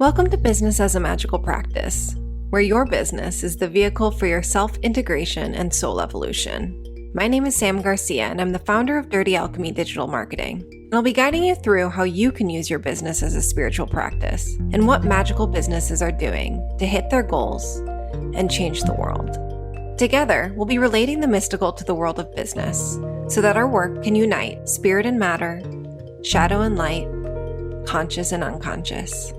Welcome to Business as a Magical Practice, where your business is the vehicle for your self-integration and soul evolution. My name is Sam Garcia, and I'm the founder of Dirty Alchemy Digital Marketing. And I'll be guiding you through how you can use your business as a spiritual practice and what magical businesses are doing to hit their goals and change the world. Together, we'll be relating the mystical to the world of business so that our work can unite spirit and matter, shadow and light, conscious and unconscious.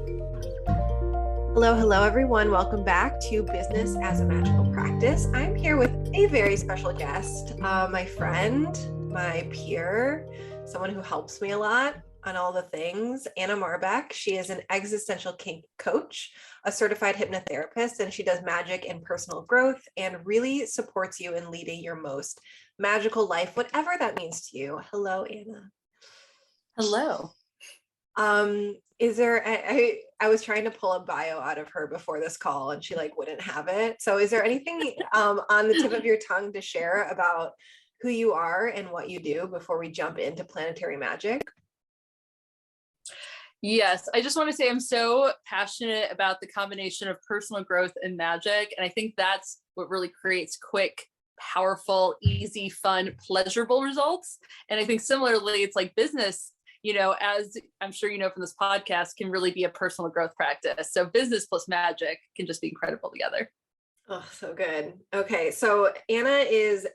Hello, everyone. Welcome back to Business as a Magical Practice. I'm here with a very special guest, my friend, my peer, someone who helps me a lot on all the things, Anna Marback. She is an existential kink coach, a certified hypnotherapist, and she does magic and personal growth and really supports you in leading your most magical life, whatever that means to you. Hello, Anna. Hello. I was trying to pull a bio out of her before this call and she wouldn't have it. So is there anything on the tip of your tongue to share about who you are and what you do before we jump into planetary magic? Yes, I just want to say I'm so passionate about the combination of personal growth and magic. And I think that's what really creates quick, powerful, easy, fun, pleasurable results. And I think similarly, it's like business, as I'm sure you know from this podcast, can really be a personal growth practice. So business plus magic can just be incredible together. Oh, so good. Okay, so Anna is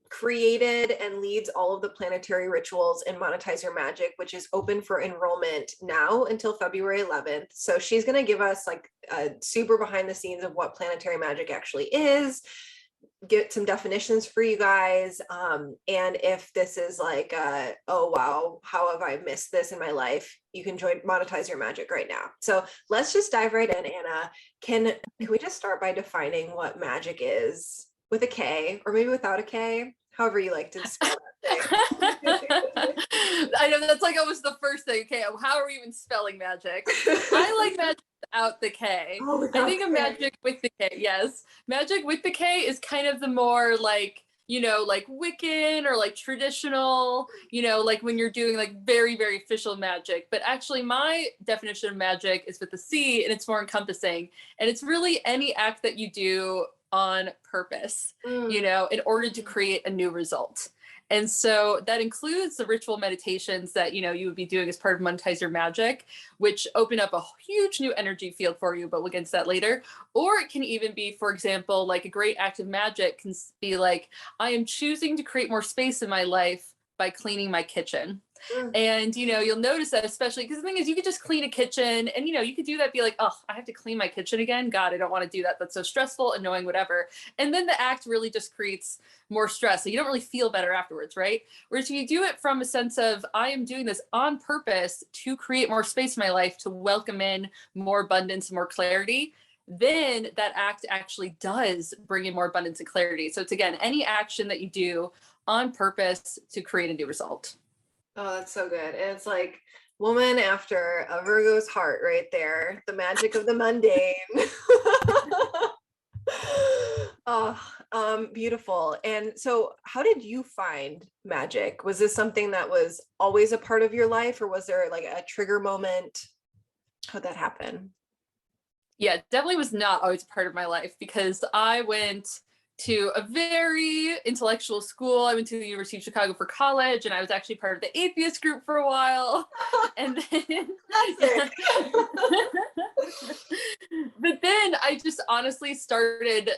created and leads all of the planetary rituals in Monetize Your Magic, which is open for enrollment now until February 11th. So she's going to give us a super behind the scenes of what planetary magic actually is, get some definitions for you guys. And if this is oh wow, how have I missed this in my life? You can join Monetize Your Magic right now. So let's just dive right in, Anna. Can we just start by defining what magic is with a K or maybe without a K? However you like to spell that. I know that's almost the first thing. Okay, how are we even spelling magic? I like magic without the K. I think of magic with the K. Yes, magic with the K is kind of the more like Wiccan or traditional, when you're doing very, very official magic. But actually my definition of magic is with the C, and it's more encompassing. And it's really any act that you do on purpose, in order to create a new result. And so that includes the ritual meditations that, you would be doing as part of Monetize Your Magic, which open up a huge new energy field for you, but we'll get into that later. Or it can even be, for example, a great act of magic can be I am choosing to create more space in my life by cleaning my kitchen. And, you'll notice that, especially because the thing is, you could just clean a kitchen and, you could do that, be oh, I have to clean my kitchen again. God, I don't want to do that. That's so stressful, annoying, whatever. And then the act really just creates more stress. So you don't really feel better afterwards, right? Whereas if you do it from a sense of, I am doing this on purpose to create more space in my life, to welcome in more abundance, more clarity, then that act actually does bring in more abundance and clarity. So it's, again, any action that you do on purpose to create a new result. Oh, that's so good. And it's woman after a Virgo's heart right there. The magic of the mundane. Oh, beautiful. And so how did you find magic? Was this something that was always a part of your life, or was there a trigger moment? How'd that happen? Yeah, definitely was not always a part of my life, because I went to a very intellectual school. I went to the University of Chicago for college, and I was actually part of the atheist group for a while. And then, but then I just honestly started,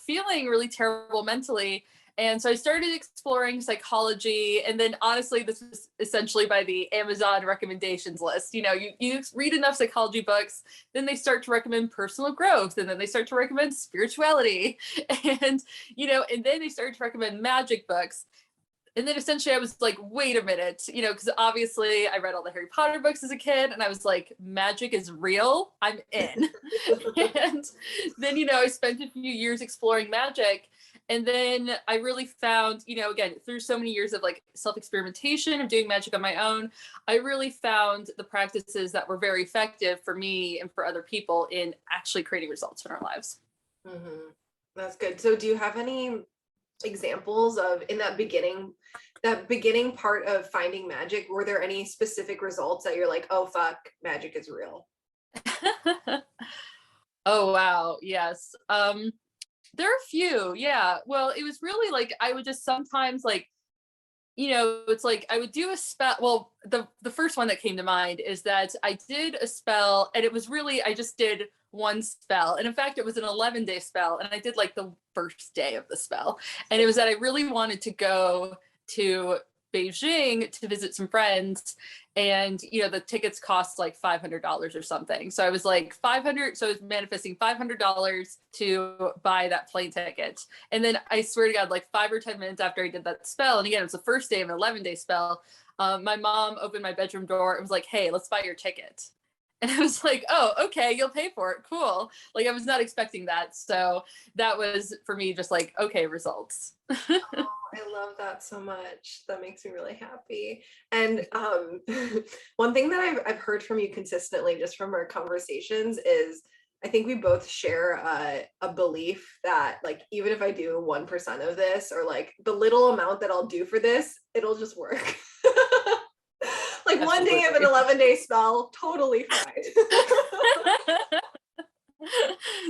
feeling really terrible mentally. And so I started exploring psychology. And then honestly, this was essentially by the Amazon recommendations list. You read enough psychology books, then they start to recommend personal growth, and then they start to recommend spirituality. And, and then they started to recommend magic books. And then essentially I was wait a minute, because obviously I read all the Harry Potter books as a kid, and I was magic is real, I'm in. And then, I spent a few years exploring magic. And then I really found, again, through so many years of self-experimentation of doing magic on my own, I really found the practices that were very effective for me and for other people in actually creating results in our lives. Mm-hmm. That's good. So do you have any examples of, in that beginning part of finding magic, were there any specific results that you're oh fuck, magic is real? Oh, wow. Yes. There are a few. Yeah. Well, it was really like I would just sometimes like, it's like I would do a spell. Well, the first one that came to mind is that I did a spell and it was really I just did one spell. And in fact, it was an 11-day spell and I did like the first day of the spell. And it was that I really wanted to go to Beijing to visit some friends, and the tickets cost like $500 or something. So I was like 500, so I was manifesting $500 to buy that plane ticket. And then I swear to God, like 5 or 10 minutes after I did that spell, and again, it was the first day of an 11-day spell, my mom opened my bedroom door and was like, "Hey, let's buy your ticket." And I was like, "Oh, okay, you'll pay for it. Cool." Like I was not expecting that. So that was for me just like, okay, results. Oh, I love that so much. That makes me really happy. And one thing that I've heard from you consistently, just from our conversations, is I think we both share a belief that like even if I do 1% of this, or like the little amount that I'll do for this, it'll just work. Like one day of an 11-day spell, totally fine.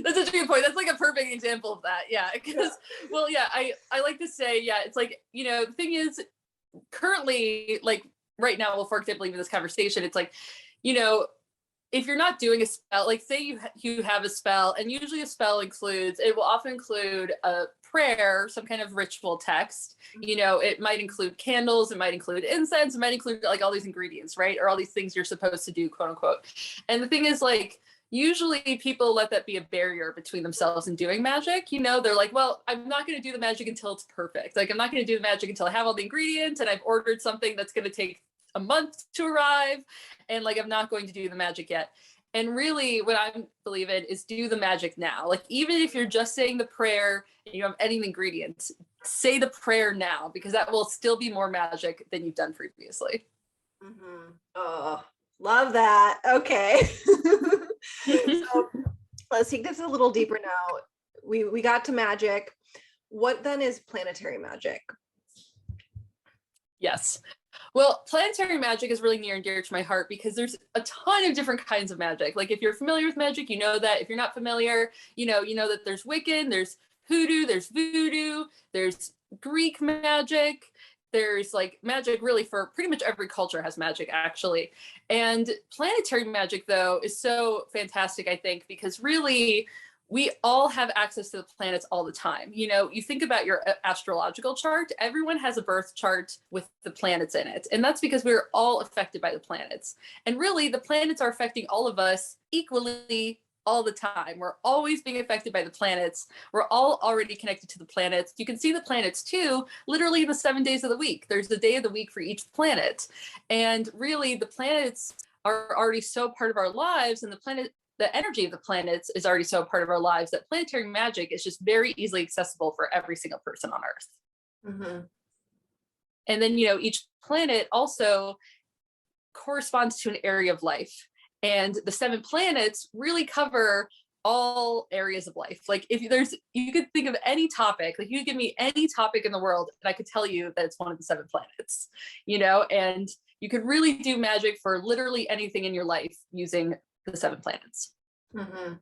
That's such a good point. That's like a perfect example of that. Yeah. Because, well, yeah, I like to say, yeah, it's like, the thing is currently, like right now, well, for example, even this conversation, it's like, if you're not doing a spell, like say you have a spell, and usually a spell it will often include a prayer, some kind of ritual text. It might include candles, it might include incense, it might include like all these ingredients, right? Or all these things you're supposed to do, quote unquote. And the thing is, like, usually people let that be a barrier between themselves and doing magic. They're like, well, I'm not going to do the magic until it's perfect. Like, I'm not going to do the magic until I have all the ingredients and I've ordered something that's going to take a month to arrive. And like, I'm not going to do the magic yet. And really what I believe in is do the magic now. Like, even if you're just saying the prayer and you don't have any ingredients, say the prayer now, because that will still be more magic than you've done previously. Mm-hmm. Oh, love that. Okay. So let's take this a little deeper now. We got to magic. What then is planetary magic? Yes. Well, planetary magic is really near and dear to my heart because there's a ton of different kinds of magic. Like if you're familiar with magic, you know that. If you're not familiar, you know that there's Wiccan, there's hoodoo, there's voodoo, there's Greek magic. There's like magic really for pretty much every culture has magic actually. And planetary magic though is so fantastic, I think, because really we all have access to the planets all the time. You think about your astrological chart, everyone has a birth chart with the planets in it. And that's because we're all affected by the planets. And really, the planets are affecting all of us equally all the time. We're always being affected by the planets. We're all already connected to the planets. You can see the planets too, literally the 7 days of the week. There's a day of the week for each planet. And really, the planets are already so part of our lives, and the energy of the planets is already so part of our lives that planetary magic is just very easily accessible for every single person on Earth. Mm-hmm. And then, each planet also corresponds to an area of life. And the 7 planets really cover all areas of life. Like you could think of any topic, like you could give me any topic in the world and I could tell you that it's one of the 7 planets, and you could really do magic for literally anything in your life using the 7 planets. Mm-hmm.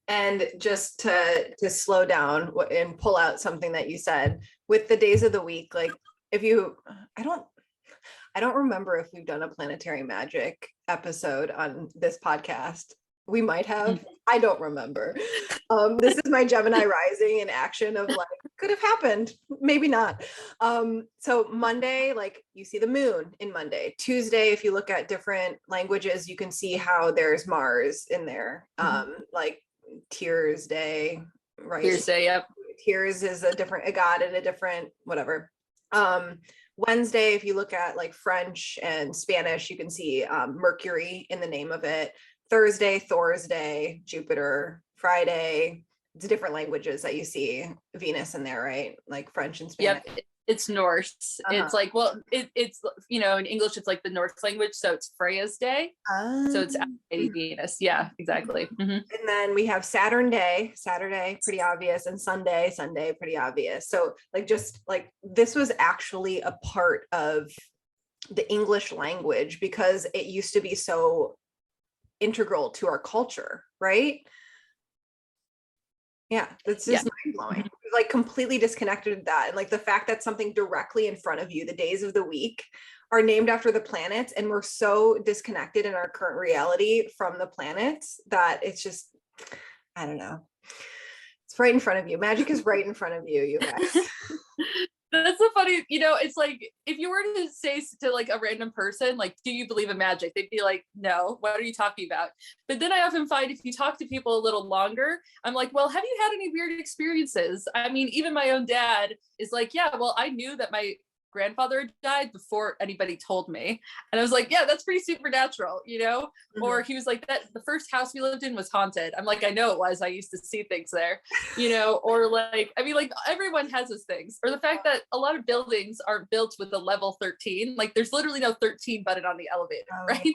And just to slow down and pull out something that you said with the days of the week, like I don't remember if we've done a planetary magic episode on this podcast. We might have. I don't remember. This is my Gemini rising in action of like, could have happened, maybe not. So Monday, like you see the moon in Monday. Tuesday, if you look at different languages, you can see how there's Mars in there. Like Tears Day, right? Tears Day, yep. Tears is a god and a different whatever. Wednesday, if you look at like French and Spanish, you can see Mercury in the name of it. Thursday, Thor's Day, Jupiter. Friday, it's different languages that you see Venus in there, right? Like French and Spanish. Yep, it's Norse. It's like, well, it's in English, it's like the Norse language, so it's Freya's day. So it's Venus. Yeah, exactly. Mm-hmm. And then we have Saturday, pretty obvious, and Sunday, pretty obvious. So like just like this was actually a part of the English language because it used to be so integral to our culture, right? Yeah, that's just mind blowing. Like completely disconnected with that. And like the fact that something directly in front of you, the days of the week, are named after the planets, and we're so disconnected in our current reality from the planets that it's just, I don't know. It's right in front of you. Magic is right in front of you, you guys. That's so funny. You know, it's like if you were to say to like a random person, like, do you believe in magic? They'd be like, no, what are you talking about? But then I often find if you talk to people a little longer, I'm like, well, have you had any weird experiences? I mean, even my own dad is like, yeah, well, I knew that my grandfather died before anybody told me. And I was like, yeah, that's pretty supernatural, you know? Mm-hmm. Or he was like, that the first house we lived in was haunted. I'm like, I know it was. I used to see things there, you know? Or like, I mean, like everyone has those things. Or the fact that a lot of buildings aren't built with a level 13. Like there's literally no 13 button on the elevator, right?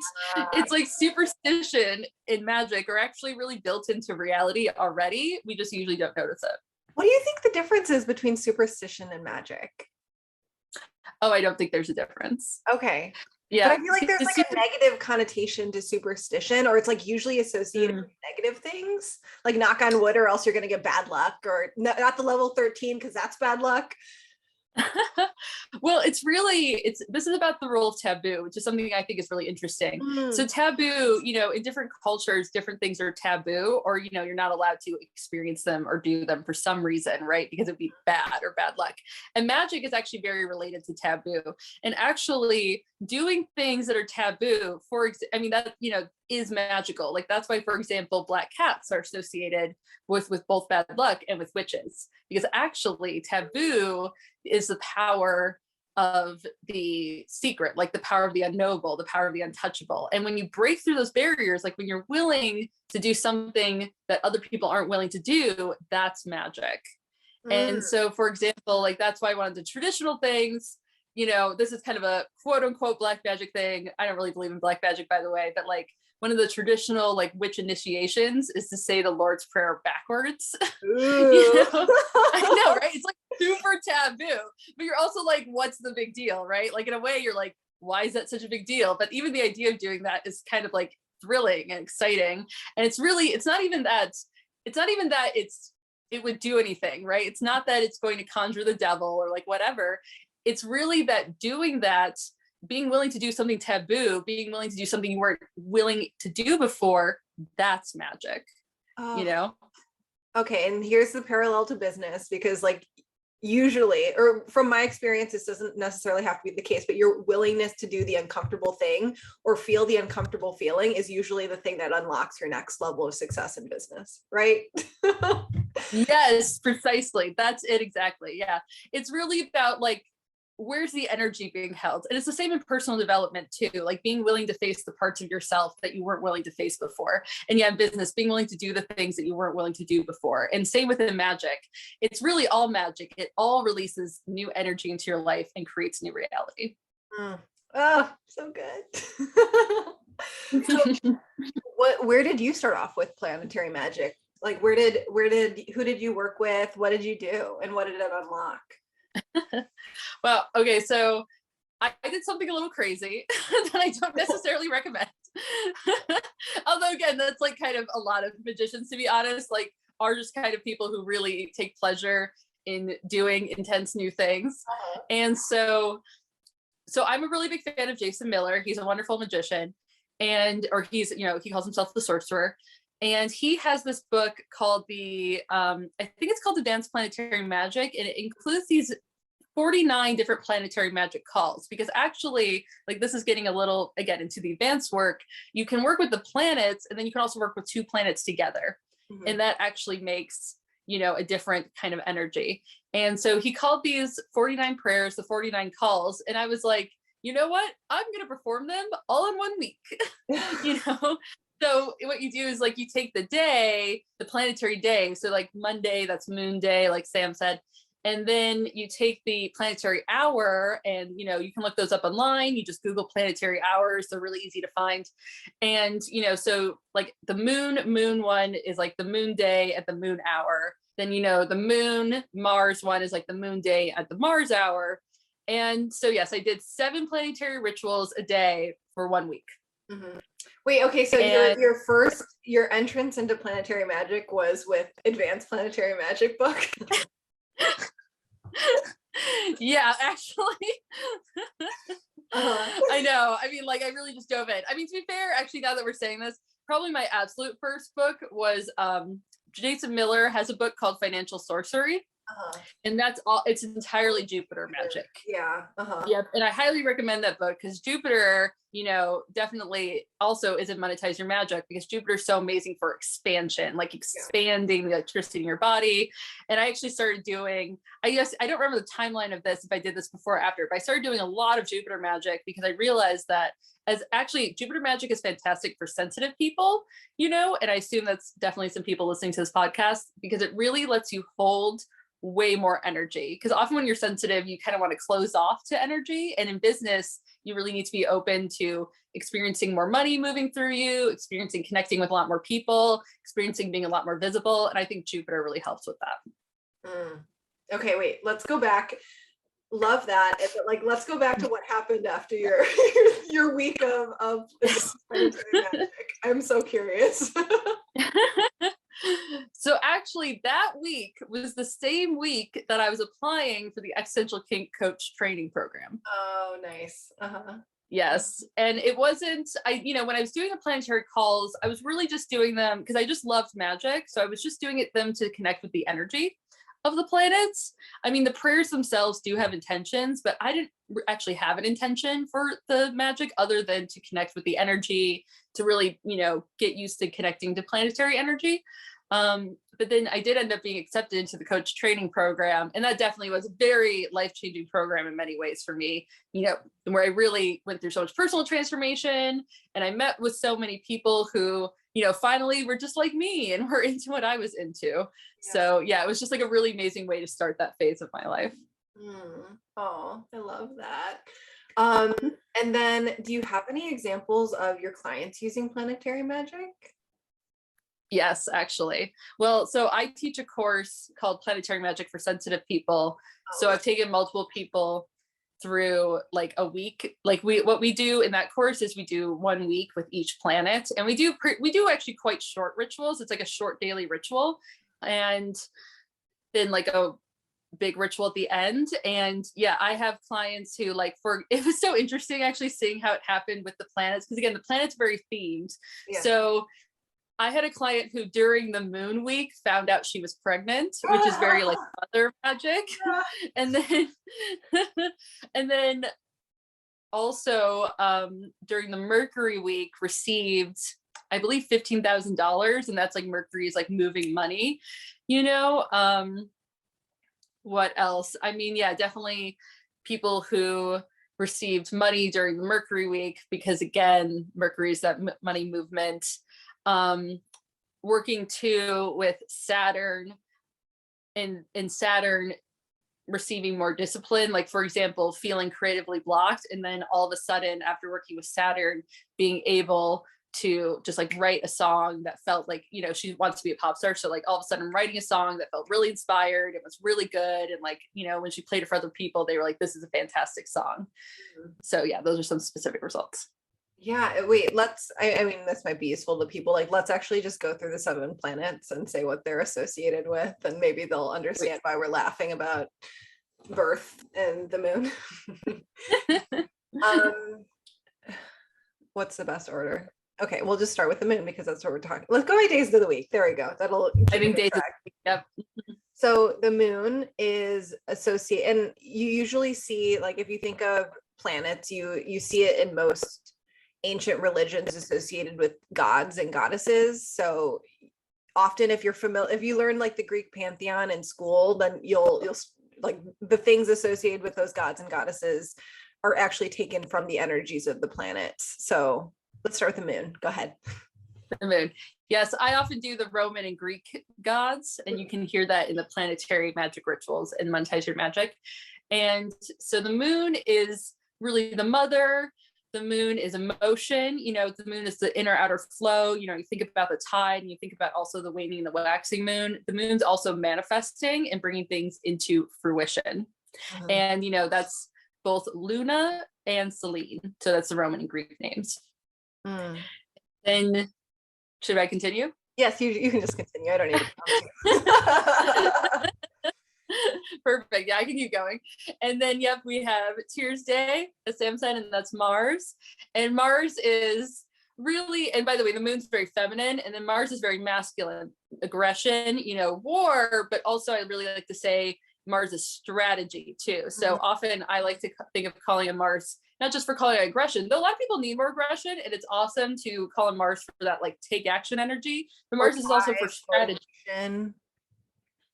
It's like superstition in magic are actually really built into reality already. We just usually don't notice it. What do you think the difference is between superstition and magic? Oh, I don't think there's a difference. Okay. Yeah. But I feel like there's like a negative connotation to superstition, or it's like usually associated with negative things, like knock on wood or else you're going to get bad luck, or not the level 13 because that's bad luck. Well, this is about the role of taboo, which is something I think is really interesting. So taboo, you know, in different cultures, different things are taboo, or, you know, you're not allowed to experience them or do them for some reason, right? Because it'd be bad or bad luck. And magic is actually very related to taboo. And actually doing things that are taboo, I mean, that, you know, is magical. Like that's why, for example, black cats are associated with both bad luck and with witches, because actually taboo is the power of the secret, like the power of the unknowable, the power of the untouchable. And when you break through those barriers, like when you're willing to do something that other people aren't willing to do, that's magic. And so, for example, like that's why one of the traditional things, you know, this is kind of a quote unquote black magic thing. I don't really believe in black magic, by the way, but like one of the traditional like witch initiations is to say the Lord's Prayer backwards. You know? I know, right? It's like super taboo, but you're also like, what's the big deal, right? Like in a way, you're like, why is that such a big deal? But even the idea of doing that is kind of like thrilling and exciting. And it's not even that it would do anything, right? It's not that it's going to conjure the devil or like whatever. It's really that doing that, being willing to do something taboo, being willing to do something you weren't willing to do before, that's magic, you know? Okay, and here's the parallel to business, because like usually, or from my experience, this doesn't necessarily have to be the case, but your willingness to do the uncomfortable thing or feel the uncomfortable feeling is usually the thing that unlocks your next level of success in business, right? Yes, precisely. That's it exactly. Yeah. It's really about like, where's the energy being held? And it's the same in personal development too, like being willing to face the parts of yourself that you weren't willing to face before. And yeah, in business, being willing to do the things that you weren't willing to do before. And same within magic. It's really all magic. It all releases new energy into your life and creates new reality. Oh, so good. So, where did you start off with Planetary Magic? Like who did you work with? What did you do? And what did it unlock? Well, okay, so I did something a little crazy that I don't necessarily recommend. Although again, that's like kind of a lot of magicians, to be honest, like are just kind of people who really take pleasure in doing intense new things. And so I'm a really big fan of Jason Miller. He's a wonderful magician, or he's, you know, he calls himself the sorcerer. And he has this book called I think it's called Advanced Planetary Magic, and it includes these 49 different planetary magic calls, because actually, like this is getting a little, again, into the advanced work, you can work with the planets, and then you can also work with two planets together. And that actually makes, you know, a different kind of energy. And so he called these 49 prayers, the 49 calls. And I was like, you know what? I'm going to perform them all in 1 week, you know? So what you do is like you take the planetary day. So like Monday, that's moon day, like Sam said. And then you take the planetary hour, and, you know, you can look those up online. You just Google planetary hours. They're really easy to find. And, you know, so like the moon one is like the moon day at the moon hour. Then, you know, the moon Mars one is like the moon day at the Mars hour. And so, yes, I did 7 planetary rituals a day for 1 week. Mhm. Wait, okay, so And your entrance into planetary magic was with Advanced Planetary Magic book. yeah, actually. Uh-huh. I know. I mean, like, I really just dove in. I mean, to be fair, actually, now that we're saying this, probably my absolute first book was Jason Miller has a book called Financial Sorcery. Uh-huh. And that's all, it's entirely Jupiter magic. Yeah. Uh-huh. Yep. And I highly recommend that book because Jupiter, definitely also is in Monetize Your Magic because Jupiter is so amazing for expansion, like expanding the electricity in your body. And I actually started doing, I guess, I don't remember the timeline of this, if I did this before or after, but I started doing a lot of Jupiter magic because I realized that as actually Jupiter magic is fantastic for sensitive people, and I assume that's definitely some people listening to this podcast because it really lets you hold way more energy because often when you're sensitive you kind of want to close off to energy, and in business you really need to be open to experiencing more money moving through you, experiencing connecting with a lot more people, experiencing being a lot more visible, and I think Jupiter really helps with that. Okay, wait, let's go back. Love that. Like, let's go back to what happened after your week of planetary magic. I'm so curious. So actually that week was the same week that I was applying for the Existential Kink Coach training program. Oh, nice. Uh-huh. Yes. And it wasn't, when I was doing the planetary calls, I was really just doing them because I just loved magic. So I was just doing them to connect with the energy of the planets. I mean, the prayers themselves do have intentions, but I didn't actually have an intention for the magic other than to connect with the energy, to really, get used to connecting to planetary energy. But then I did end up being accepted into the coach training program. And that definitely was a very life-changing program in many ways for me, where I really went through so much personal transformation. And I met with so many people who, finally were just like me and were into what I was into. Yeah. So yeah, it was just like a really amazing way to start that phase of my life. Oh, I love that. And then do you have any examples of your clients using planetary magic? Yes, actually. Well, so I teach a course called Planetary Magic for Sensitive People. So I've taken multiple people through like a week. Like what we do in that course is we do 1 week with each planet, and we do actually quite short rituals. It's like a short daily ritual, and then like a big ritual at the end. And yeah, I have clients who it was so interesting actually seeing how it happened with the planets, because again, the planets are very themed. Yeah. So I had a client who during the moon week found out she was pregnant, which is very like mother magic. And then also during the Mercury week received, I believe, $15,000, and that's like Mercury's like moving money, what else? I mean, yeah, definitely people who received money during the Mercury week, because again, Mercury's that money movement. Working too with Saturn, and Saturn receiving more discipline, like for example, feeling creatively blocked, and then all of a sudden after working with Saturn being able to just like write a song that felt like, she wants to be a pop star. So like all of a sudden writing a song that felt really inspired, it was really good. And like, when she played it for other people, they were like, this is a fantastic song. So yeah, those are some specific results. Yeah, wait, I mean, this might be useful to people. Like, let's actually just go through the 7 planets and say what they're associated with, and maybe they'll understand why we're laughing about birth and the moon. What's the best order? Okay, we'll just start with the moon because that's what we're talking. Let's go by days of the week. There we go. I think days of the week. Yep. So the moon is associated, and you usually see, like, if you think of planets, you see it in most ancient religions associated with gods and goddesses. So often if you learn like the Greek pantheon in school, then you'll like the things associated with those gods and goddesses are actually taken from the energies of the planets. So let's start with the moon. Go ahead. The moon. Yes, I often do the Roman and Greek gods, and you can hear that in the planetary magic rituals and Monetize Your Magic. And so the moon is really the mother. The moon is emotion. The moon is the inner outer flow. You think about the tide, and you think about also the waning and the waxing moon. The moon's also manifesting and bringing things into fruition. And, that's both Luna and Selene. So that's the Roman and Greek names. Mm. Then should I continue? Yes, you can just continue. I don't need to. Perfect. Yeah, I can keep going. And then, yep, we have Tuesday, a Sam sign, and that's Mars. And Mars is really, and by the way, the moon's very feminine, and then Mars is very masculine, aggression, war, but also I really like to say Mars is strategy too. So often I like to think of calling a Mars, not just for calling it aggression, though a lot of people need more aggression, and it's awesome to call on Mars for that like take action energy. But Mars is also for strategy. Motivation.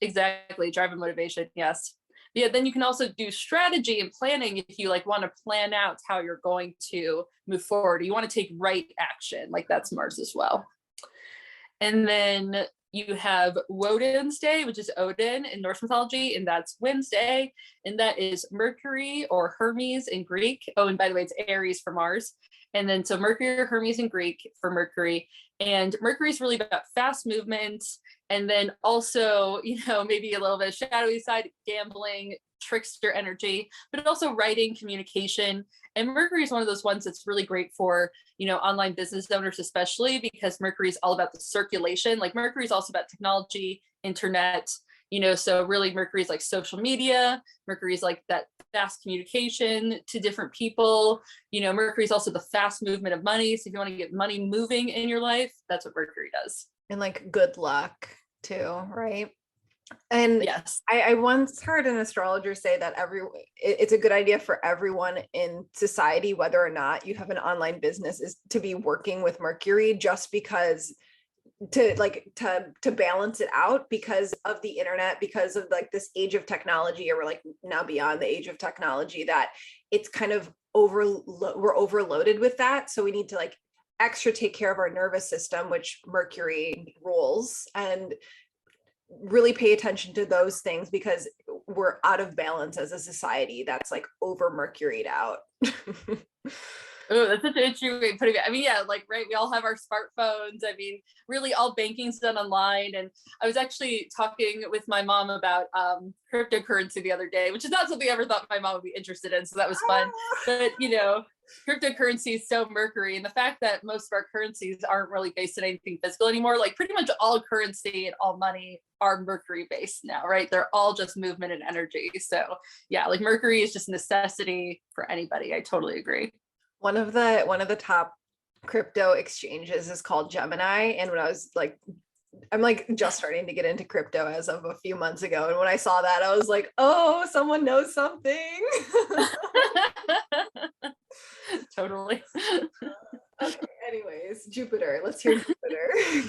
Exactly, drive and motivation. Yes. Yeah, then you can also do strategy and planning if you like want to plan out how you're going to move forward. You want to take right action, like that's Mars as well. And then you have Woden's Day, which is Odin in Norse mythology, and that's Wednesday, and that is Mercury or Hermes in Greek. Oh, and by the way, it's Aries for Mars. And then so Mercury or Hermes in Greek for Mercury. And Mercury is really about fast movement. And then also, maybe a little bit of shadowy side, gambling, trickster energy, but also writing, communication. And Mercury is one of those ones that's really great for, online business owners, especially because Mercury is all about the circulation. Like Mercury is also about technology, internet, so really Mercury is like social media. Mercury is like that fast communication to different people. Mercury is also the fast movement of money. So if you want to get money moving in your life, that's what Mercury does. And like good luck too, right? And yes, I once heard an astrologer say that it's a good idea for everyone in society, whether or not you have an online business, is to be working with Mercury, just because to balance it out because of the internet, because of like this age of technology, or we're like now beyond the age of technology, that it's kind of we're overloaded with that. So we need to like extra take care of our nervous system, which Mercury rules, and really pay attention to those things because we're out of balance as a society that's like over Mercuried out. Oh, that's such an interesting way of putting it. I mean, yeah, like, right, we all have our smartphones. I mean, really all banking's done online. And I was actually talking with my mom about cryptocurrency the other day, which is not something I ever thought my mom would be interested in. So that was fun. But, cryptocurrency is so Mercury. And the fact that most of our currencies aren't really based on anything physical anymore, like pretty much all currency and all money are Mercury based now, right? They're all just movement and energy. So yeah, like Mercury is just necessity for anybody. I totally agree. One of the top crypto exchanges is called Gemini. And when I'm like just starting to get into crypto as of a few months ago. And when I saw that, I was like, oh, someone knows something. Totally. Okay, anyways, Jupiter. Let's hear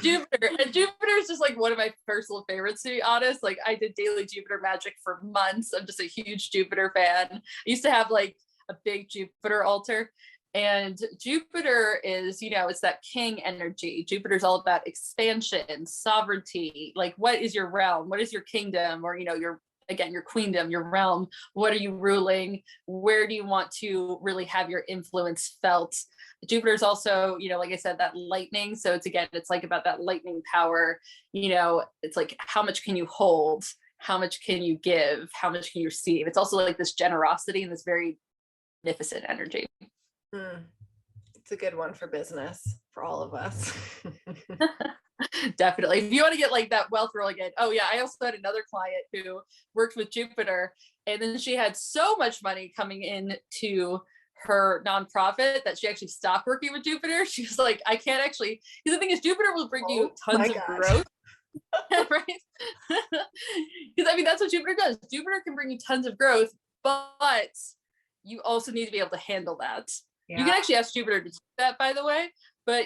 Jupiter. Jupiter is just like one of my personal favorites, to be honest. Like I did daily Jupiter magic for months. I'm just a huge Jupiter fan. I used to have like a big Jupiter altar. And Jupiter is, it's that king energy. Jupiter's all about expansion, sovereignty. Like, what is your realm? What is your kingdom? Or, your queendom, your realm. What are you ruling? Where do you want to really have your influence felt? Jupiter's also, like I said, that lightning. So it's like about that lightning power. It's like, how much can you hold? How much can you give? How much can you receive? It's also like this generosity and this very magnificent energy. It's a good one for business for all of us. Definitely. If you want to get like that wealth roll again. Oh yeah, I also had another client who worked with Jupiter, and then she had so much money coming in to her nonprofit that she actually stopped working with Jupiter. She was like, I can't actually, because the thing is Jupiter will bring you tons of growth. Right? Because I mean that's what Jupiter does. Jupiter can bring you tons of growth, but you also need to be able to handle that. Yeah. You can actually ask Jupiter to do that, by the way, but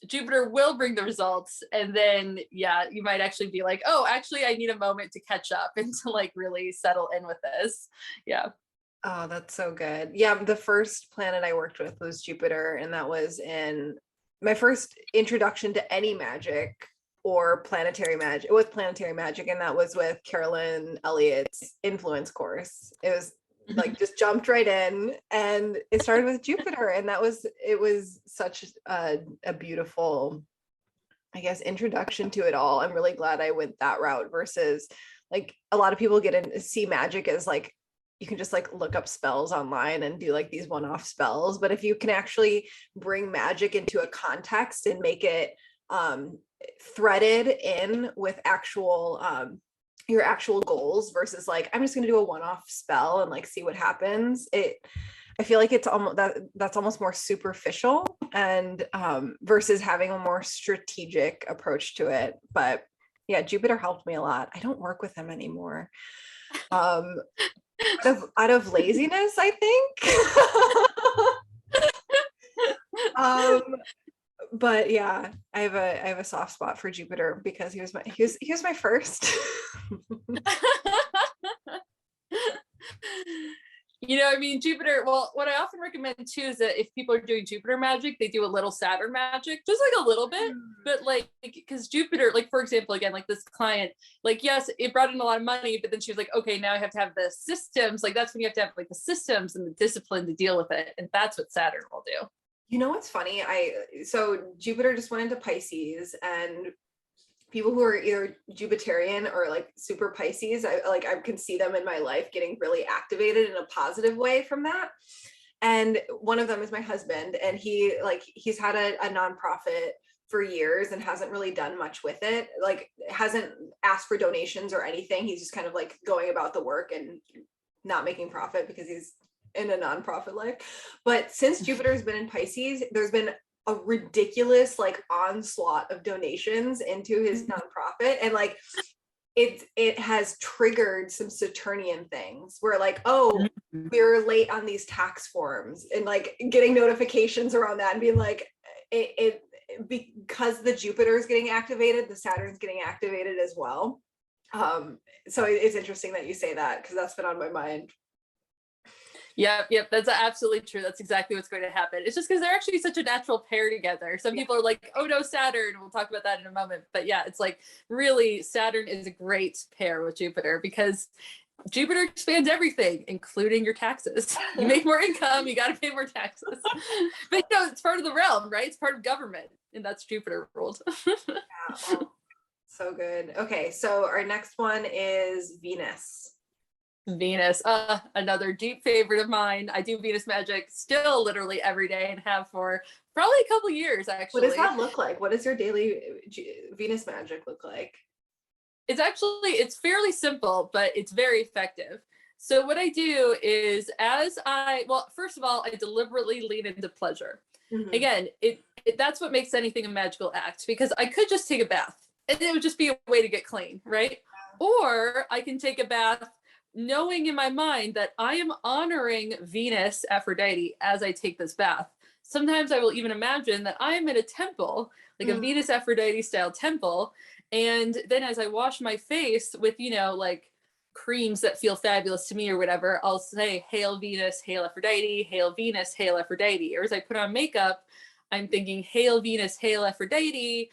Jupiter will bring the results, and then you might actually be like, oh, actually I need a moment to catch up and to like really settle in with this. Yeah. Oh, that's so good. Yeah, the first planet I worked with was Jupiter, and that was in my first introduction to any magic or planetary magic. It was planetary magic, and that was with Carolyn Elliott's influence course. It was like just jumped right in, and it started with Jupiter, and it was such a beautiful, I guess, introduction to it all. I'm really glad I went that route versus like a lot of people see magic as like you can just like look up spells online and do like these one-off spells. But if you can actually bring magic into a context and make it threaded in with actual your actual goals versus like, I'm just going to do a one-off spell and like see what happens. I feel like it's almost that's almost more superficial and versus having a more strategic approach to it. But yeah, Jupiter helped me a lot. I don't work with him anymore. Out of laziness, I think. But yeah, I have a soft spot for Jupiter because he was my first. I mean, Jupiter, well, what I often recommend too is that if people are doing Jupiter magic, they do a little Saturn magic, just like a little bit, but like, because Jupiter, like, for example, again, like this client, like, yes, it brought in a lot of money, but then she was like, okay, now I have to have the systems. Like, that's when you have to have like the systems and the discipline to deal with it. And that's what Saturn will do. You know what's funny? So Jupiter just went into Pisces, and people who are either Jupiterian or like super Pisces, I can see them in my life getting really activated in a positive way from that. And one of them is my husband, and he's had a nonprofit for years and hasn't really done much with it. Like, hasn't asked for donations or anything. He's just kind of like going about the work and not making profit because he's in a nonprofit life. But since Jupiter's been in Pisces, there's been a ridiculous like onslaught of donations into his nonprofit, and like it has triggered some Saturnian things where like, oh, we're late on these tax forms, and like getting notifications around that and being like, it because the Jupiter is getting activated, the Saturn's getting activated as well. So it's interesting that you say that, because that's been on my mind. Yep, that's absolutely true. That's exactly what's going to happen. It's just because they're actually such a natural pair together. Some people are like, oh no, Saturn. We'll talk about that in a moment. But yeah, it's like, really, Saturn is a great pair with Jupiter because Jupiter expands everything, including your taxes. You make more income, you got to pay more taxes. But it's part of the realm, right? It's part of government, and that's Jupiter ruled. Yeah, so good. Okay, so our next one is Venus. Venus, another deep favorite of mine. I do Venus magic still literally every day and have for probably a couple years, actually. What does that look like? What does your daily Venus magic look like? It's fairly simple, but it's very effective. So what I do is first of all, I deliberately lean into pleasure. Mm-hmm. Again, that's what makes anything a magical act, because I could just take a bath and it would just be a way to get clean, right? Or I can take a bath knowing in my mind that I am honoring Venus, Aphrodite, as I take this bath. Sometimes I will even imagine that I am in a temple, like a Venus Aphrodite style temple. And then as I wash my face with, like creams that feel fabulous to me or whatever, I'll say, hail Venus, hail Aphrodite, hail Venus, hail Aphrodite. Or as I put on makeup, I'm thinking, hail Venus, hail Aphrodite.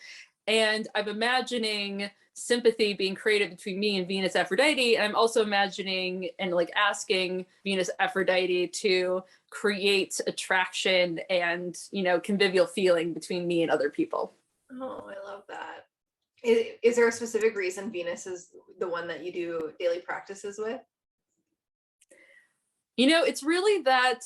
And I'm imagining sympathy being created between me and Venus Aphrodite. And I'm also imagining and like asking Venus Aphrodite to create attraction and, convivial feeling between me and other people. Oh, I love that. Is there a specific reason Venus is the one that you do daily practices with? It's really that,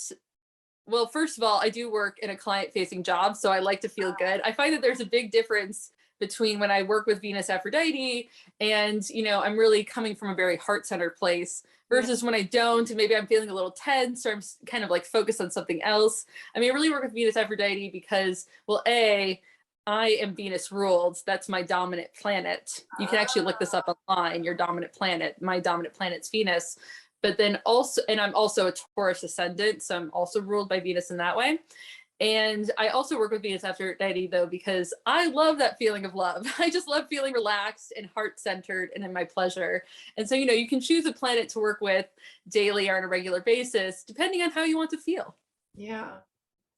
well, first of all, I do work in a client-facing job, so I like to feel good. I find that there's a big difference between when I work with Venus Aphrodite and, I'm really coming from a very heart-centered place versus when I don't, and maybe I'm feeling a little tense or I'm kind of like focused on something else. I mean, I really work with Venus Aphrodite because, well, I am Venus ruled. That's my dominant planet. You can actually look this up online, your dominant planet. My dominant planet's Venus. But then also, and I'm also a Taurus ascendant, so I'm also ruled by Venus in that way. And I also work with Venus Aphrodite, though, because I love that feeling of love. I just love feeling relaxed and heart-centered and in my pleasure. And so, you can choose a planet to work with daily or on a regular basis, depending on how you want to feel. Yeah.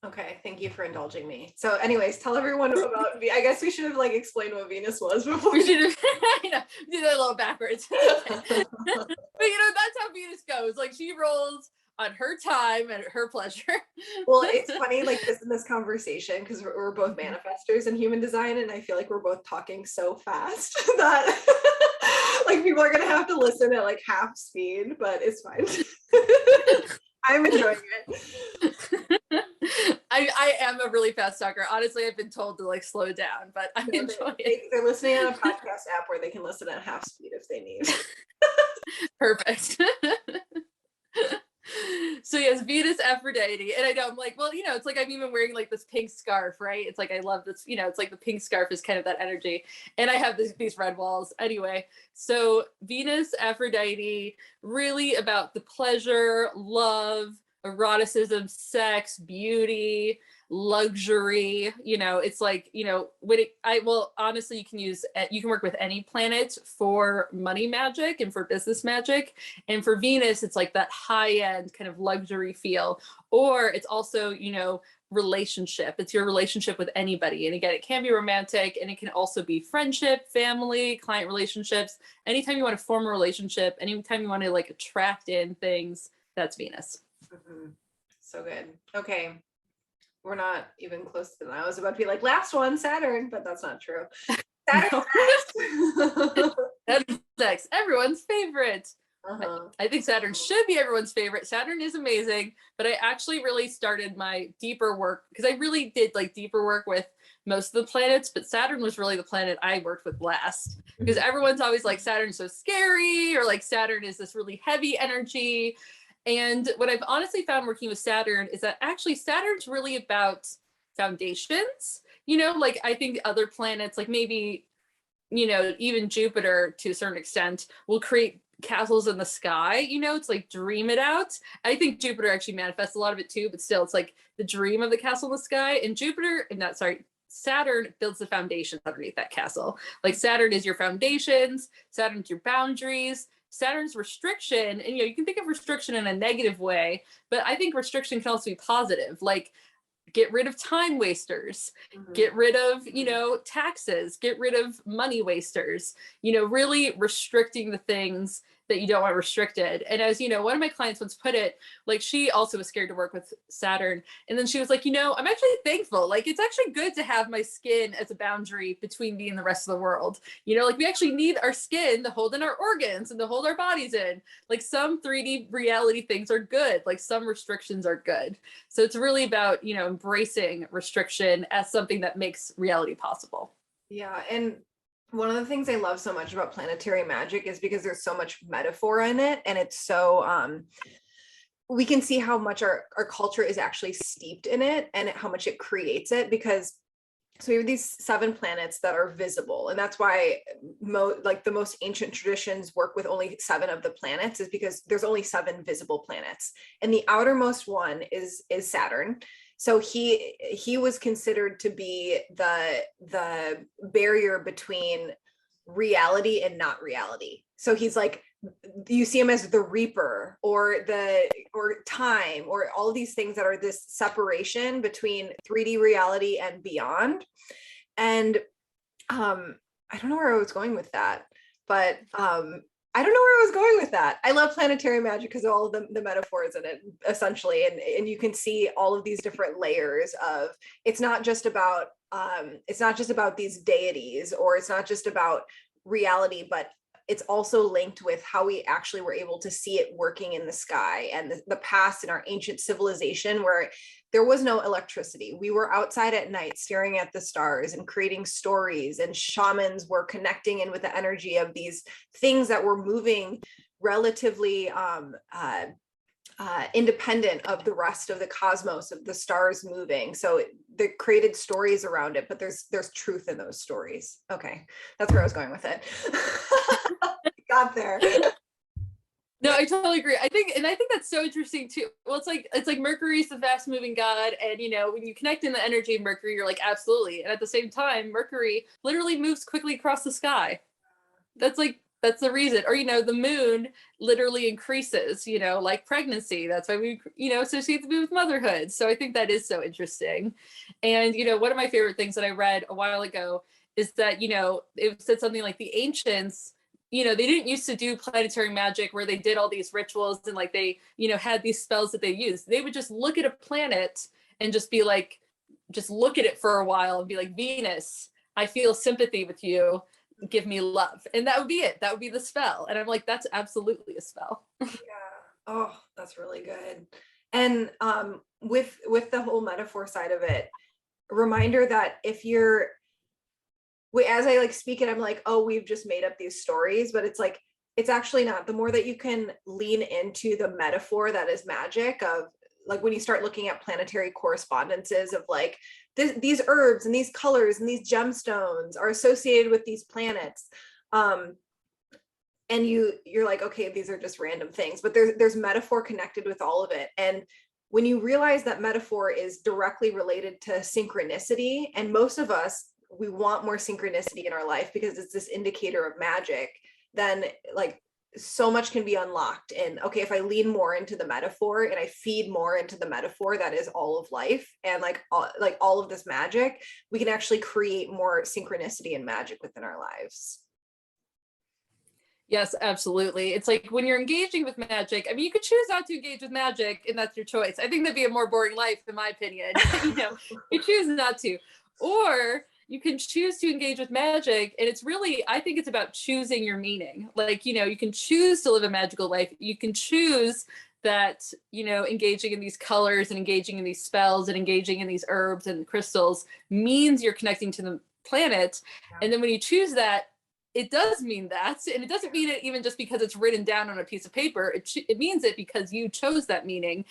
Okay. Thank you for indulging me. So anyways, tell everyone about, I guess we should have like explained what Venus was before. We should have, do that a little backwards. But that's how Venus goes. Like, she rolls on her time and at her pleasure. Well, it's funny, like this conversation, because we're both manifestors in human design, and I feel like we're both talking so fast that like people are gonna have to listen at like half speed, but it's fine. I'm enjoying it. I am a really fast talker. Honestly, I've been told to like slow down, but I enjoy it. They're listening on a podcast app where they can listen at half speed if they need. Perfect. So yes, Venus Aphrodite. And I know I'm like, well, you know, it's like I'm even wearing like this pink scarf, right? It's like I love this, you know, it's like the pink scarf is kind of that energy. And I have these red walls. Anyway, so Venus Aphrodite, really about the pleasure, love, eroticism, sex, beauty, luxury. You know, it's like, you know, honestly, you can work with any planet for money magic and for business magic. And for Venus, it's like that high end kind of luxury feel. Or it's also, you know, relationship. It's your relationship with anybody. And again, it can be romantic, and it can also be friendship, family, client relationships. Anytime you want to form a relationship, anytime you want to like attract in things, that's Venus. Mm-hmm. So good. Okay. We're not even close to that. I was about to be like, last one, Saturn, but that's not true. Saturn sex, everyone's favorite. I think Saturn should be everyone's favorite. Saturn is amazing, but I actually really started my deeper work because I really did like deeper work with most of the planets, but Saturn was really the planet I worked with last, because everyone's always like, Saturn's so scary, or like Saturn is this really heavy energy. And what I've honestly found working with Saturn is that actually Saturn's really about foundations. You know, like I think other planets, like maybe, you know, even Jupiter to a certain extent, will create castles in the sky. You know, it's like dream it out. I think Jupiter actually manifests a lot of it too, but still, it's like the dream of the castle in the sky. And Saturn builds the foundation underneath that castle. Like Saturn is your foundations, Saturn's your boundaries. Saturn's restriction, and you know, you can think of restriction in a negative way, but I think restriction can also be positive. Like get rid of time wasters, get rid of, you know, taxes, get rid of money wasters, you know, really restricting the things that you don't want restricted. And as you know, one of my clients once put it, like she also was scared to work with Saturn. And then she was like, you know, I'm actually thankful. Like it's actually good to have my skin as a boundary between me and the rest of the world. You know, like we actually need our skin to hold in our organs and to hold our bodies in. Like some 3D reality things are good. Like some restrictions are good. So it's really about, you know, embracing restriction as something that makes reality possible. Yeah. And one of the things I love so much about planetary magic is because there's so much metaphor in it, and it's so we can see how much our culture is actually steeped in it and how much it creates it, because so we have these 7 planets that are visible, and that's why the most ancient traditions work with only 7 of the planets, is because there's only 7 visible planets, and the outermost one is Saturn. So he was considered to be the barrier between reality and not reality. So he's like, you see him as the reaper or time, or all of these things that are this separation between 3D reality and beyond. And I don't know where I was going with that, but I don't know where I was going with that. I love planetary magic because of all of the metaphors in it, essentially. And you can see all of these different layers of, it's not just about these deities, or it's not just about reality, but it's also linked with how we actually were able to see it working in the sky, and the past in our ancient civilization where there was no electricity. We were outside at night staring at the stars and creating stories, and shamans were connecting in with the energy of these things that were moving relatively independent of the rest of the cosmos, of the stars moving. So they created stories around it, but there's truth in those stories. Okay, that's where I was going with it. Got there. No, I totally agree. I think that's so interesting too. Well, it's like Mercury's the fast moving god, and you know, when you connect in the energy of Mercury, you're like, absolutely. And at the same time, Mercury literally moves quickly across the sky. That's the reason. Or, you know, the moon literally increases, you know, like pregnancy. That's why we, you know, associate the moon with motherhood. So I think that is so interesting. And, you know, one of my favorite things that I read a while ago is that, you know, it said something like the ancients you know, they didn't used to do planetary magic where they did all these rituals and like they, you know, had these spells that they used. They would just look at a planet and just be like, just look at it for a while and be like, Venus, I feel sympathy with you. Give me love. And that would be it. That would be the spell. And I'm like, that's absolutely a spell. Yeah. Oh, that's really good. And with the whole metaphor side of it, reminder that if you're, as I like speak it, I'm like, oh, we've just made up these stories, but it's like, it's actually not. The more that you can lean into the metaphor that is magic, of like when you start looking at planetary correspondences of like these herbs and these colors and these gemstones are associated with these planets. And you're like, okay, these are just random things, but there's metaphor connected with all of it. And when you realize that metaphor is directly related to synchronicity, and most of us, we want more synchronicity in our life because it's this indicator of magic, then like so much can be unlocked. And okay, if I lean more into the metaphor and I feed more into the metaphor that is all of life and like all of this magic, we can actually create more synchronicity and magic within our lives. Yes, absolutely. It's like when you're engaging with magic, I mean, you could choose not to engage with magic and that's your choice. I think that'd be a more boring life, in my opinion. You know, you choose not to. Or you can choose to engage with magic. And it's really, I think it's about choosing your meaning. Like, you know, you can choose to live a magical life. You can choose that, you know, engaging in these colors and engaging in these spells and engaging in these herbs and crystals means you're connecting to the planet. And then when you choose that, it does mean that, and it doesn't mean it even just because it's written down on a piece of paper. It means it because you chose that meaning.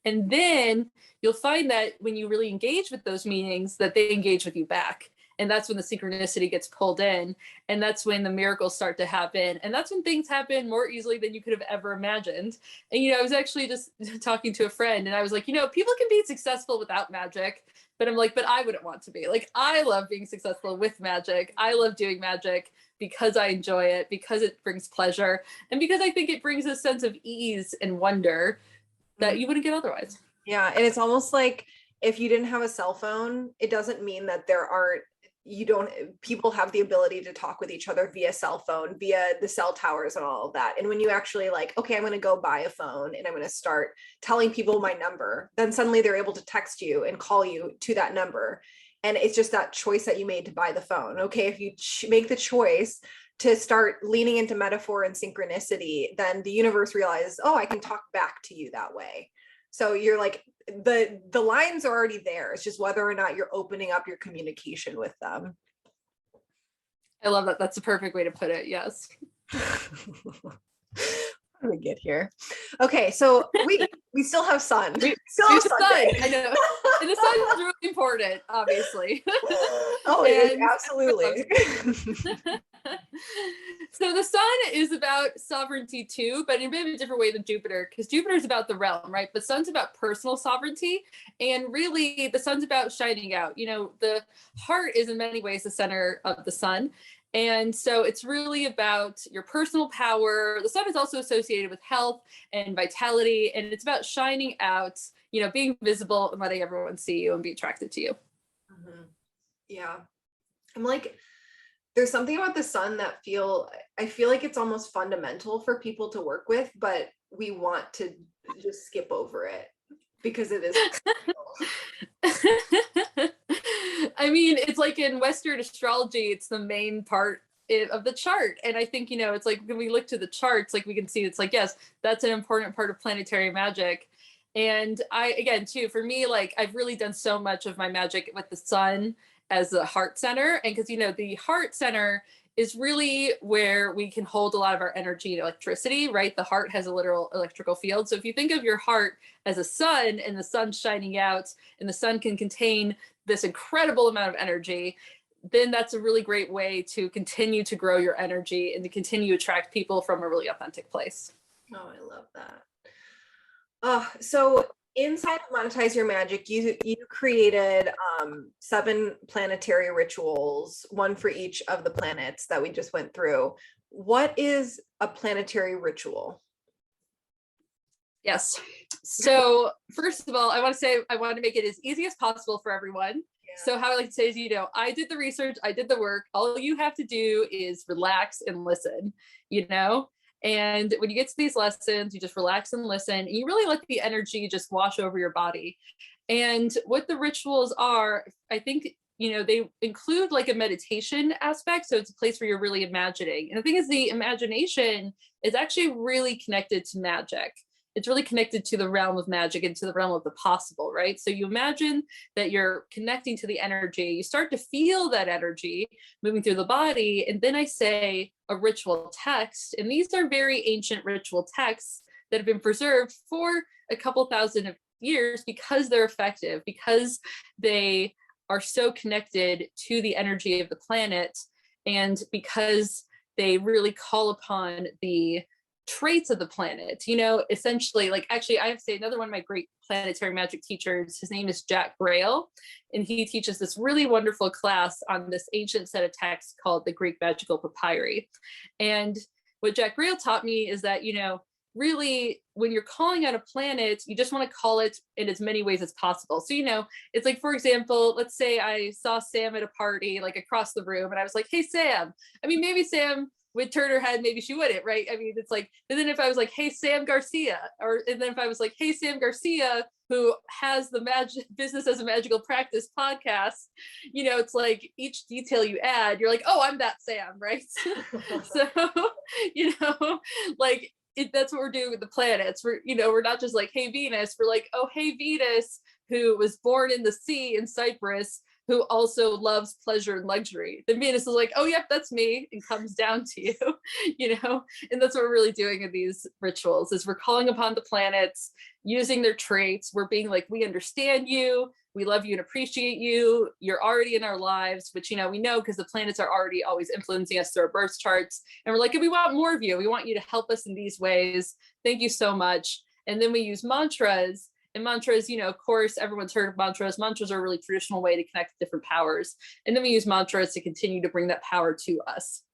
And then you'll find that when you really engage with those meanings, that they engage with you back. And that's when the synchronicity gets pulled in. And that's when the miracles start to happen. And that's when things happen more easily than you could have ever imagined. And, you know, I was actually just talking to a friend and I was like, you know, people can be successful without magic. But I'm like, but I wouldn't want to be. Like, I love being successful with magic. I love doing magic because I enjoy it, because it brings pleasure, and because I think it brings a sense of ease and wonder that you wouldn't get otherwise. Yeah. And it's almost like if you didn't have a cell phone, it doesn't mean that people have the ability to talk with each other via cell phone, via the cell towers and all of that. And when you actually like, okay, I'm going to go buy a phone and I'm going to start telling people my number, then suddenly they're able to text you and call you to that number. And it's just that choice that you made to buy the phone. Okay, if you make the choice to start leaning into metaphor and synchronicity, then the universe realizes, oh, I can talk back to you that way. So you're like, the lines are already there. It's just whether or not you're opening up your communication with them. I love that. That's a perfect way to put it. Yes. How do we get here? Okay, so we still have sun. We still have sun. I know. And the sun is really important, obviously. Oh, it is, absolutely. So the sun is about sovereignty too, but in a bit of a different way than Jupiter, because Jupiter is about the realm, right? But sun's about personal sovereignty. And really the sun's about shining out. You know, the heart is in many ways the center of the sun. And so it's really about your personal power. The sun is also associated with health and vitality, and it's about shining out, you know, being visible and letting everyone see you and be attracted to you. Mm-hmm. Yeah. I'm like, there's something about the sun that I feel like it's almost fundamental for people to work with, but we want to just skip over it because it is. I mean, it's like in Western astrology, it's the main part of the chart. And I think, you know, it's like when we look to the charts, like we can see it's like, yes, that's an important part of planetary magic. And again, too, for me, like I've really done so much of my magic with the sun as the heart center. And because, you know, the heart center is really where we can hold a lot of our energy and electricity, right? The heart has a literal electrical field. So if you think of your heart as a sun and the sun shining out and the sun can contain this incredible amount of energy, then that's a really great way to continue to grow your energy and to continue to attract people from a really authentic place. Oh, I love that. So inside of Monetize Your Magic, you created 7 planetary rituals, one for each of the planets that we just went through. What is a planetary ritual? Yes. So first of all, I want to say I want to make it as easy as possible for everyone. So how I like to say is, I did the research, I did the work. All you have to do is relax and listen, and when you get to these lessons, you just relax and listen, and you really let the energy just wash over your body. And what the rituals are, I think, they include like a meditation aspect. So it's a place where you're really imagining. And the thing is, the imagination is actually really connected to magic. It's really connected to the realm of magic and to the realm of the possible, right? So you imagine that you're connecting to the energy. You start to feel that energy moving through the body. And then I say a ritual text. And these are very ancient ritual texts that have been preserved for a couple thousand of years because they're effective, because they are so connected to the energy of the planet, and because they really call upon the traits of the planet, essentially. Like, actually, I have to say, another one of my great planetary magic teachers, his name is Jack Grail, and he teaches this really wonderful class on this ancient set of texts called the Greek Magical Papyri. And what Jack Grail taught me is that, really, when you're calling out a planet, you just want to call it in as many ways as possible. So, it's like, for example, let's say I saw Sam at a party, like across the room, and I was like, hey, Sam. I mean, maybe Sam would turn her head, maybe she wouldn't, right? I mean, it's like, and then if I was like, hey, Sam Garcia, and then if I was like, hey, Sam Garcia, who has the Business as a Magical Practice podcast, it's like each detail you add, you're like, oh, I'm that Sam, right? So, like, that's what we're doing with the planets. We're not just like, hey, Venus, we're like, oh, hey, Venus, who was born in the sea in Cyprus, who also loves pleasure and luxury. Then Venus is like, oh, yep, that's me, and comes down to you, and that's what we're really doing in these rituals, is we're calling upon the planets, using their traits. We're being like, we understand you, we love you and appreciate you, you're already in our lives, which, we know because the planets are already always influencing us through our birth charts. And we're like, and we want more of you. We want you to help us in these ways. Thank you so much. And then we use mantras. And mantras, of course, everyone's heard of mantras. Mantras are a really traditional way to connect to different powers. And then we use mantras to continue to bring that power to us.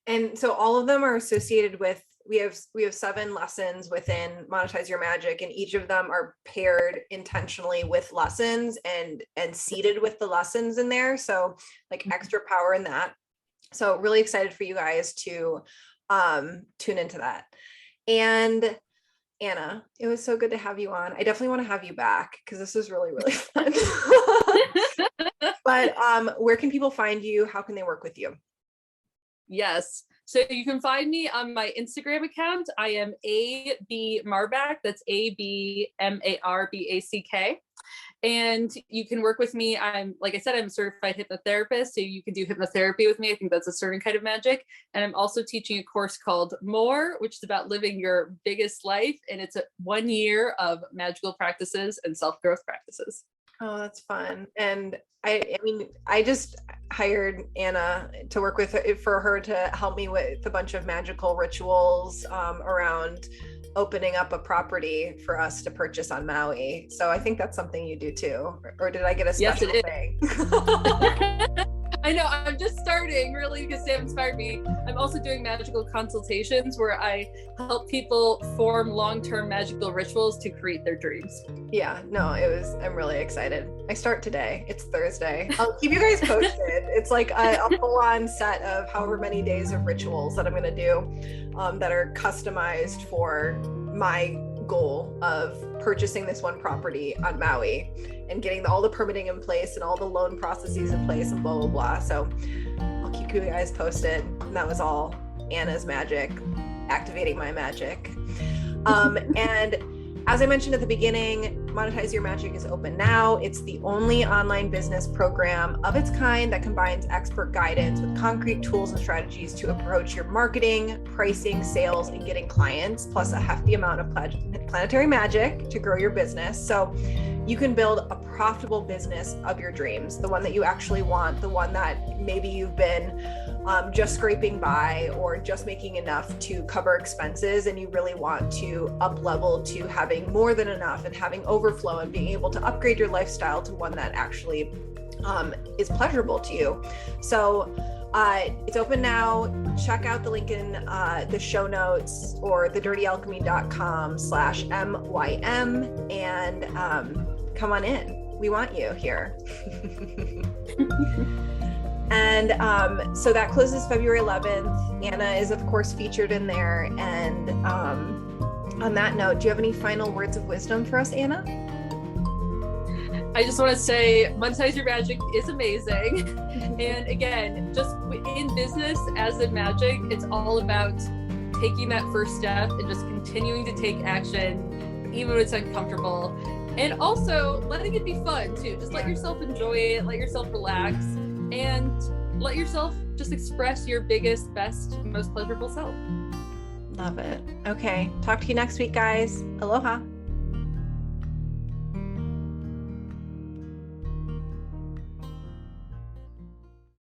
And so all of them are associated with, we have 7 lessons within Monetize Your Magic, and each of them are paired intentionally with lessons and seated with the lessons in there. So like extra power in that. So really excited for you guys to tune into that. And Anna, it was so good to have you on. I definitely want to have you back because this was really, really fun. But where can people find you? How can they work with you? Yes. So you can find me on my Instagram account. I am A.B. Marback. That's A.B. M-A-R-B-A-C-K. And you can work with me. Like I said, I'm a certified hypnotherapist, so you can do hypnotherapy with me. I think that's a certain kind of magic. And I'm also teaching a course called More, which is about living your biggest life. And it's 1 year of magical practices and self-growth practices. Oh, that's fun. And I just hired Anna to work with her, for her to help me with a bunch of magical rituals around opening up a property for us to purchase on Maui. So I think that's something you do too. Or did I get a special thing? I know, I'm just starting really because Sam inspired me. I'm also doing magical consultations where I help people form long-term magical rituals to create their dreams. Yeah, no, I'm really excited. I start today. It's Thursday. I'll keep you guys posted. It's like a full-on set of however many days of rituals that I'm going to do that are customized for my goal of purchasing this one property on Maui and getting all the permitting in place and all the loan processes in place and blah, blah, blah. So I'll keep you guys posted. And that was all Anna's magic, activating my magic. And as I mentioned at the beginning, Monetize Your Magic is open now. It's the only online business program of its kind that combines expert guidance with concrete tools and strategies to approach your marketing, pricing, sales, and getting clients, plus a hefty amount of planetary magic to grow your business. So you can build a profitable business of your dreams, the one that you actually want, the one that maybe you've been just scraping by or just making enough to cover expenses, and you really want to up level to having more than enough and having overflow and being able to upgrade your lifestyle to one that actually is pleasurable to you. So it's open now. Check out the link in the show notes or thedirtyalchemy.com/MYM and come on in. We want you here. And so that closes February 11th. Anna is, of course, featured in there. And on that note, do you have any final words of wisdom for us, Anna? I just want to say, monetize your magic is amazing. And again, just in business as in magic, it's all about taking that first step and just continuing to take action, even when it's uncomfortable. And also letting it be fun too. Just let yourself enjoy it, let yourself relax, and let yourself just express your biggest, best, most pleasurable self. Love it. Okay. Talk to you next week, guys. Aloha.